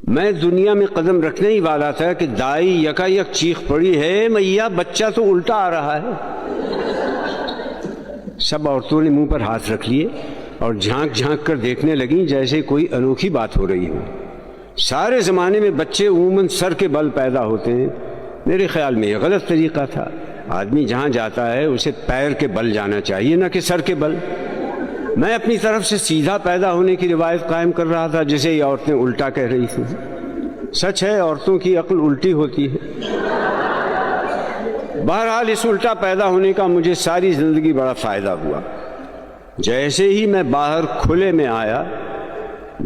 میں دنیا میں قدم رکھنے ہی والا تھا کہ دائی یکا یک چیخ پڑی ہے میاں بچہ تو الٹا آ رہا ہے۔ سب عورتوں نے منہ پر ہاتھ رکھ لیے اور جھانک جھانک کر دیکھنے لگیں جیسے کوئی انوکھی بات ہو رہی ہو۔ سارے زمانے میں بچے عموماً سر کے بل پیدا ہوتے ہیں، میرے خیال میں یہ غلط طریقہ تھا۔ آدمی جہاں جاتا ہے اسے پیر کے بل جانا چاہیے نہ کہ سر کے بل۔ میں اپنی طرف سے سیدھا پیدا ہونے کی روایت قائم کر رہا تھا جسے یہ عورتیں الٹا کہہ رہی تھیں۔ سچ ہے عورتوں کی عقل الٹی ہوتی ہے۔ بہرحال اس الٹا پیدا ہونے کا مجھے ساری زندگی بڑا فائدہ ہوا۔ جیسے ہی میں باہر کھلے میں آیا،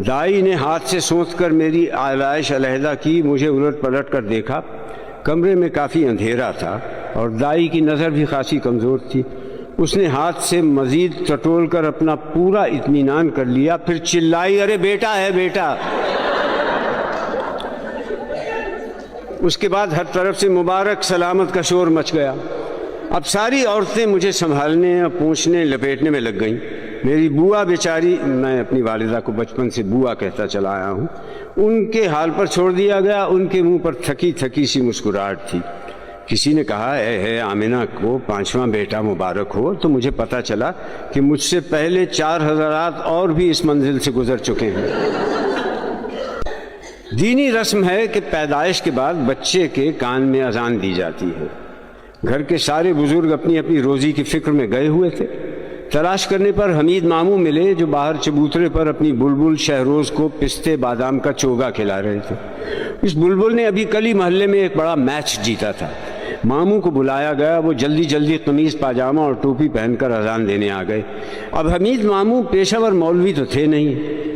دائی نے ہاتھ سے سونت کر میری آلائش علیحدہ کی، مجھے الٹ پلٹ کر دیکھا۔ کمرے میں کافی اندھیرا تھا اور دائی کی نظر بھی خاصی کمزور تھی۔ اس نے ہاتھ سے مزید ٹٹول کر اپنا پورا اطمینان کر لیا، پھر چلائی، ارے بیٹا ہے بیٹا۔ اس کے بعد ہر طرف سے مبارک سلامت کا شور مچ گیا۔ اب ساری عورتیں مجھے سنبھالنے اور پوچھنے لپیٹنے میں لگ گئیں۔ میری بوا بیچاری، میں اپنی والدہ کو بچپن سے بوا کہتا چلا آیا ہوں، ان کے حال پر چھوڑ دیا گیا۔ ان کے منہ پر تھکی تھکی سی مسکراہٹ تھی۔ کسی نے کہا اے آمنہ کو 5واں بیٹا مبارک ہو، تو مجھے پتا چلا کہ مجھ سے پہلے 4 حضرات اور بھی اس منزل سے گزر چکے ہیں۔ دینی رسم ہے کہ پیدائش کے بعد بچے کے کان میں اذان دی جاتی ہے۔ گھر کے سارے بزرگ اپنی اپنی روزی کی فکر میں گئے ہوئے تھے۔ تلاش کرنے پر حمید ماموں ملے جو باہر چبوترے پر اپنی بلبل شہروز کو پستے بادام کا چوگا کھلا رہے تھے۔ اس بلبل نے ابھی کل ہی محلے میں ایک بڑا میچ جیتا تھا۔ ماموں کو بلایا گیا، وہ جلدی جلدی قمیض پاجامہ اور ٹوپی پہن کر اذان دینے آ گئے۔ اب حمید ماموں پیشہ ور مولوی تو تھے نہیں،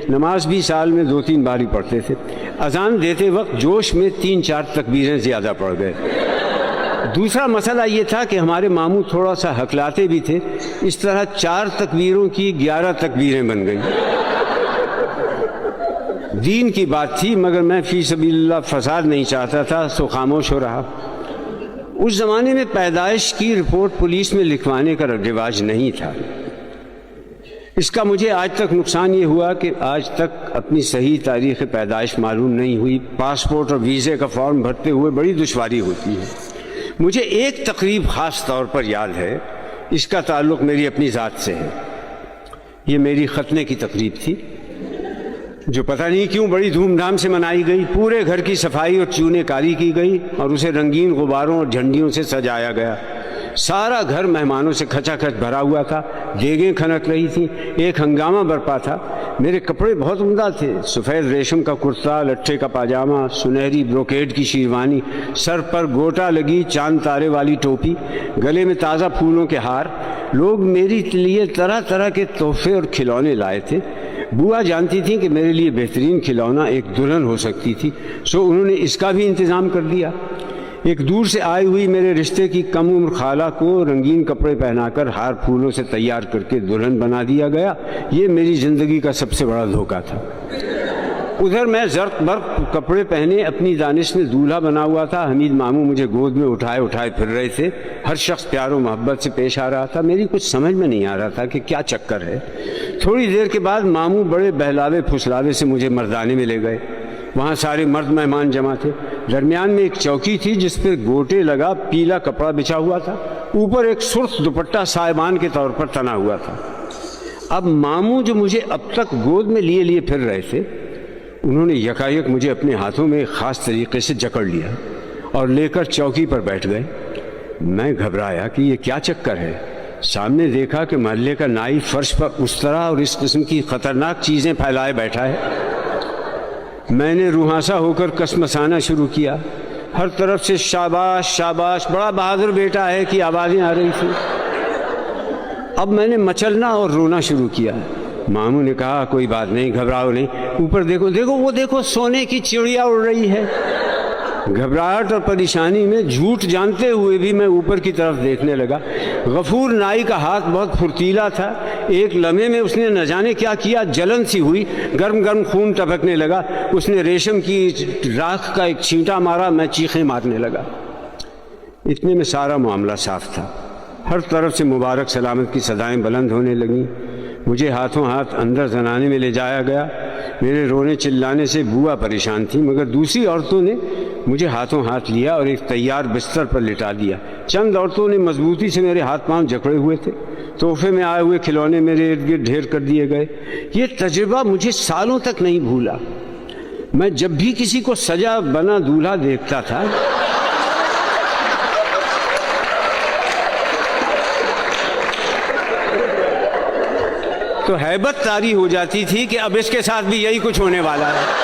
نماز بھی سال میں 2-3 بار ہی پڑھتے تھے۔ اذان دیتے وقت جوش میں 3-4 تکبیریں زیادہ پڑھ گئے۔ دوسرا مسئلہ یہ تھا کہ ہمارے ماموں تھوڑا سا ہکلاتے بھی تھے، اس طرح 4 تکبیروں کی 11 تکبیریں بن گئیں۔ دین کی بات تھی مگر میں فی سبیل اللہ فساد نہیں چاہتا تھا، سو خاموش ہو رہا۔ اس زمانے میں پیدائش کی رپورٹ پولیس میں لکھوانے کا رواج نہیں تھا۔ اس کا مجھے آج تک نقصان یہ ہوا کہ آج تک اپنی صحیح تاریخ پیدائش معلوم نہیں ہوئی۔ پاسپورٹ اور ویزے کا فارم بھرتے ہوئے بڑی دشواری ہوتی ہے۔ مجھے ایک تقریب خاص طور پر یاد ہے، اس کا تعلق میری اپنی ذات سے ہے۔ یہ میری ختنے کی تقریب تھی جو پتہ نہیں کیوں بڑی دھوم دھام سے منائی گئی۔ پورے گھر کی صفائی اور چونے کاری کی گئی اور اسے رنگین غباروں اور جھنڈیوں سے سجایا گیا۔ سارا گھر مہمانوں سے کھچا کھچ بھرا ہوا تھا، دیگیں کھنک رہی تھیں، ایک ہنگامہ برپا تھا۔ میرے کپڑے بہت عمدہ تھے، سفید ریشم کا کرتا، لٹھے کا پاجامہ، سنہری بروکیڈ کی شیروانی، سر پر گوٹا لگی چاند تارے والی ٹوپی، گلے میں تازہ پھولوں کے ہار۔ لوگ میری لیے طرح طرح کے تحفے اور کھلونے لائے تھے۔ بوا جانتی تھیں کہ میرے لیے بہترین کھلونا ایک دلہن ہو سکتی تھی، سو انہوں نے اس کا بھی انتظام کر دیا۔ ایک دور سے آئی ہوئی میرے رشتے کی کم عمر خالہ کو رنگین کپڑے پہنا کر ہار پھولوں سے تیار کر کے دلہن بنا دیا گیا۔ یہ میری زندگی کا سب سے بڑا دھوکہ تھا۔ ادھر میں زرق برق کپڑے پہنے اپنی دانش میں دولہا بنا ہوا تھا۔ حمید ماموں مجھے گود میں اٹھائے اٹھائے پھر رہے تھے۔ ہر شخص پیار و محبت سے پیش آ رہا تھا۔ میری کچھ سمجھ میں نہیں آ رہا تھا کہ کیا چکر ہے۔ تھوڑی دیر کے بعد ماموں بڑے بہلاوے پھسلاوے سے مجھے مردانے میں لے گئے۔ وہاں سارے مرد مہمان جمع تھے۔ درمیان میں ایک چوکی تھی جس پر گوٹے لگا پیلا کپڑا بچھا ہوا تھا، اوپر ایک سرخ دوپٹہ سائبان کے طور پر تنا ہوا تھا۔ اب ماموں جو مجھے اب تک گود میں لیے لیے پھر رہے تھے، انہوں نے یکایک مجھے اپنے ہاتھوں میں خاص طریقے سے جکڑ لیا اور لے کر چوکی پر بیٹھ گئے۔ میں گھبرایا کہ یہ کیا چکر ہے۔ سامنے دیکھا کہ محلے کا نائی فرش پر اس طرح اور اس قسم کی خطرناک چیزیں پھیلائے بیٹھا ہے۔ میں نے روحانسا ہو کر کسمسانا شروع کیا۔ ہر طرف سے شاباش شاباش، بڑا بہادر بیٹا ہے کی آوازیں آ رہی تھیں۔ اب میں نے مچلنا اور رونا شروع کیا۔ ماموں نے کہا کوئی بات نہیں، گھبراؤ نہیں، اوپر دیکھو دیکھو وہ دیکھو سونے کی چڑیا اڑ رہی ہے۔ گھبراہٹ اور پریشانی میں جھوٹ جانتے ہوئے بھی میں اوپر کی طرف دیکھنے لگا۔ غفور نائی کا ہاتھ بہت پھرتیلا تھا، ایک لمحے میں اس نے نہ جانے کیا کیا، جلن سی ہوئی، گرم گرم خون ٹپکنے لگا۔ اس نے ریشم کی راکھ کا ایک چھینٹا مارا، میں چیخیں مارنے لگا۔ اتنے میں سارا معاملہ صاف تھا۔ ہر طرف سے مبارک سلامت کی صدائیں بلند ہونے لگیں۔ مجھے ہاتھوں ہاتھ اندر زنانے میں لے جایا گیا۔ میرے رونے چلانے سے بوا پریشان تھی، مگر دوسری عورتوں نے مجھے ہاتھوں ہاتھ لیا اور ایک تیار بستر پر لٹا دیا۔ چند عورتوں نے مضبوطی سے میرے ہاتھ پاؤں جکڑے ہوئے تھے، تحفے میں آئے ہوئے کھلونے میرے ارد گرد ڈھیر کر دیے گئے۔ یہ تجربہ مجھے سالوں تک نہیں بھولا۔ میں جب بھی کسی کو سجا بنا دولہا دیکھتا تھا تو ہیبت طاری ہو جاتی تھی کہ اب اس کے ساتھ بھی یہی کچھ ہونے والا ہے۔